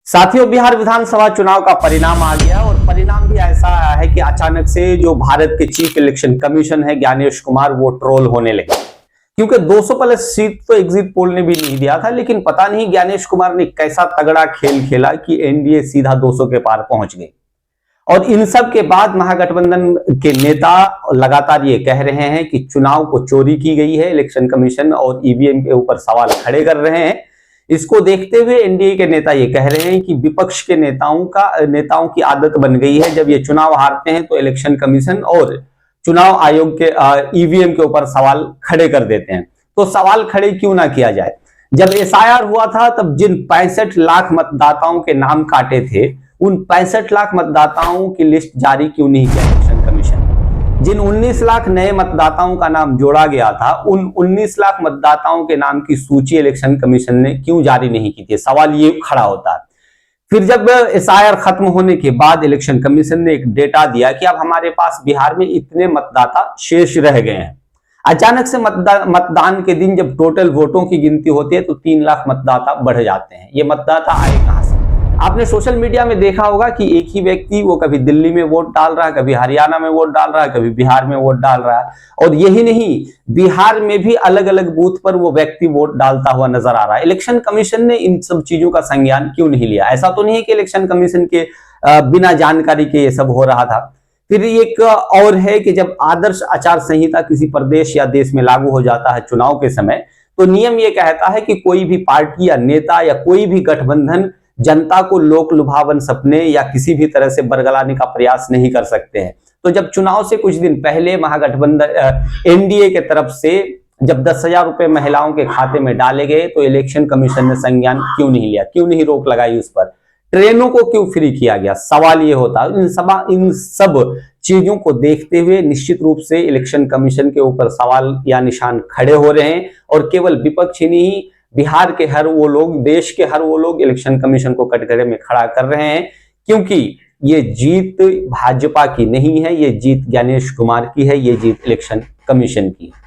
साथियों, बिहार विधानसभा चुनाव का परिणाम आ गया और परिणाम भी ऐसा आया है कि अचानक से जो भारत के चीफ इलेक्शन कमीशन है ज्ञानेश कुमार, वो ट्रोल होने लगे। क्योंकि 200 प्लस सीट तो एग्जिट पोल ने भी नहीं दिया था, लेकिन पता नहीं ज्ञानेश कुमार ने कैसा तगड़ा खेल खेला कि एनडीए सीधा 200 के पार पहुंच गई। और इन सब के बाद महागठबंधन के नेता लगातार ये कह रहे हैं कि चुनाव को चोरी की गई है, इलेक्शन कमीशन और ईवीएम के ऊपर सवाल खड़े कर रहे हैं। इसको देखते हुए एनडीए के नेता ये कह रहे हैं कि विपक्ष के नेताओं की आदत बन गई है, जब ये चुनाव हारते हैं तो इलेक्शन कमीशन और चुनाव आयोग के ईवीएम के ऊपर सवाल खड़े कर देते हैं। तो सवाल खड़े क्यों ना किया जाए? जब एसआईआर हुआ था तब जिन 65 लाख मतदाताओं के नाम काटे थे, उन 65 लाख मतदाताओं की लिस्ट जारी क्यों नहीं किया इलेक्शन कमीशन? जिन 19 लाख नए मतदाताओं का नाम जोड़ा गया था, उन 19 लाख मतदाताओं के नाम की सूची इलेक्शन कमीशन ने क्यों जारी नहीं की थी? सवाल ये खड़ा होता है। फिर जब एसआईआर खत्म होने के बाद इलेक्शन कमीशन ने एक डेटा दिया कि अब हमारे पास बिहार में इतने मतदाता शेष रह गए हैं। अचानक से मतदान के दिन जब टोटल वोटों की गिनती होती है तो 3 लाख मतदाता बढ़ जाते हैं। ये मतदाता आए कहां से? आपने सोशल मीडिया में देखा होगा कि एक ही व्यक्ति वो कभी दिल्ली में वोट डाल रहा है, कभी हरियाणा में वोट डाल रहा है, कभी बिहार में वोट डाल रहा है। और यही नहीं, बिहार में भी अलग अलग बूथ पर वो व्यक्ति वोट डालता हुआ नजर आ रहा है। इलेक्शन कमीशन ने इन सब चीजों का संज्ञान क्यों नहीं लिया? ऐसा तो नहीं है कि इलेक्शन कमीशन के बिना जानकारी के ये सब हो रहा था। फिर एक और है कि जब आदर्श आचार संहिता किसी प्रदेश या देश में लागू हो जाता है चुनाव के समय, तो नियम ये कहता है कि कोई भी पार्टी या नेता या कोई भी गठबंधन जनता को लोक लुभावन सपने या किसी भी तरह से बरगलाने का प्रयास नहीं कर सकते हैं। तो जब चुनाव से कुछ दिन पहले महागठबंधन एनडीए के तरफ से जब 10,000 रुपए महिलाओं के खाते में डाले गए, तो इलेक्शन कमीशन ने संज्ञान क्यों नहीं लिया? क्यों नहीं रोक लगाई उस पर? ट्रेनों को क्यों फ्री किया गया? सवाल ये होता है। इन सब चीजों को देखते हुए निश्चित रूप से इलेक्शन कमीशन के ऊपर सवाल या निशान खड़े हो रहे हैं। और केवल विपक्ष ही नहीं, बिहार के हर वो लोग, देश के हर वो लोग इलेक्शन कमीशन को कटघरे में खड़ा कर रहे हैं। क्योंकि ये जीत भाजपा की नहीं है, ये जीत ज्ञानेश कुमार की है, ये जीत इलेक्शन कमीशन की है।